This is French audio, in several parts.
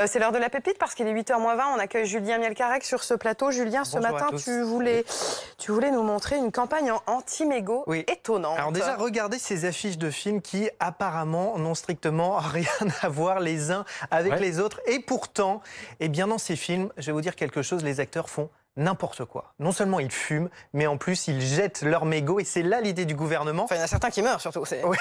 C'est l'heure de la pépite parce qu'il est 8h moins 20. On accueille Julien Mielcarrec sur ce plateau. Julien, ce Bonjour matin, tu voulais nous montrer une campagne anti-mégots étonnante. Alors déjà, regardez ces affiches de films qui apparemment n'ont strictement rien à voir les uns avec les autres. Et pourtant, eh bien dans ces films, je vais vous dire quelque chose, les acteurs font n'importe quoi. Non seulement ils fument, mais en plus ils jettent leurs mégots. Et c'est là l'idée du gouvernement. Enfin, il y en a certains qui meurent surtout. Oui.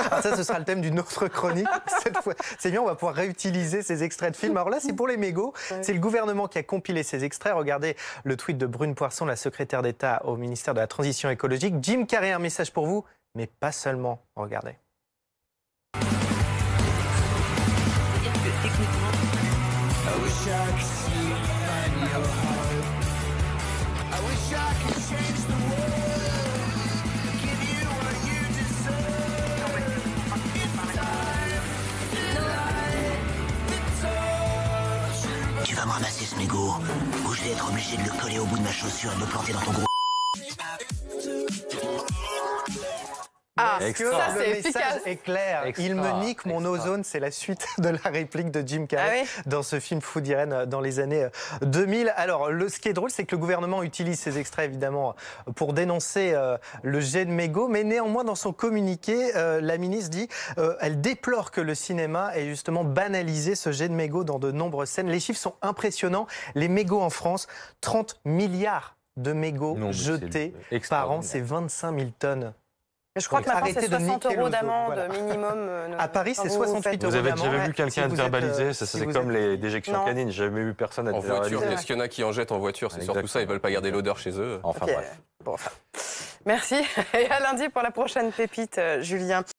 Alors ça, ce sera le thème d'une autre chronique. Cette fois, c'est bien, on va pouvoir réutiliser ces extraits de films. Alors là, c'est pour les mégots. C'est le gouvernement qui a compilé ces extraits. Regardez le tweet de Brune Poirson, la secrétaire d'État au ministère de la Transition écologique. Jim Carrey, un message pour vous, mais pas seulement. Regardez. Tu vas me ramasser ce mégot, ou je vais être obligé de le coller au bout de ma chaussure et de le planter dans ton gros. Ah, Le c'est efficace. message est clair. Il me nique mon ozone. C'est la suite de la réplique de Jim Carrey dans ce film Food Irene dans les années 2000. Alors, ce qui est drôle, c'est que le gouvernement utilise ces extraits, évidemment, pour dénoncer le jet de mégots. Mais néanmoins, dans son communiqué, la ministre dit elle déplore que le cinéma ait justement banalisé ce jet de mégots dans de nombreuses scènes. Les chiffres sont impressionnants. Les mégots en France, 30 milliards de mégots jetés par an. C'est 25 000 tonnes. Je crois que maintenant, c'est 60 € d'amende minimum. À Paris, c'est 68 euros. Vous avez déjà vu quelqu'un être verbalisé? C'est comme les déjections canines. J'ai jamais vu personne être verbalisé. En voiture, est-ce qu'il y en a qui en jettent en voiture? C'est surtout ça, ils veulent pas garder l'odeur chez eux. Enfin bref. Bon, merci. Et à lundi pour la prochaine pépite, Julien.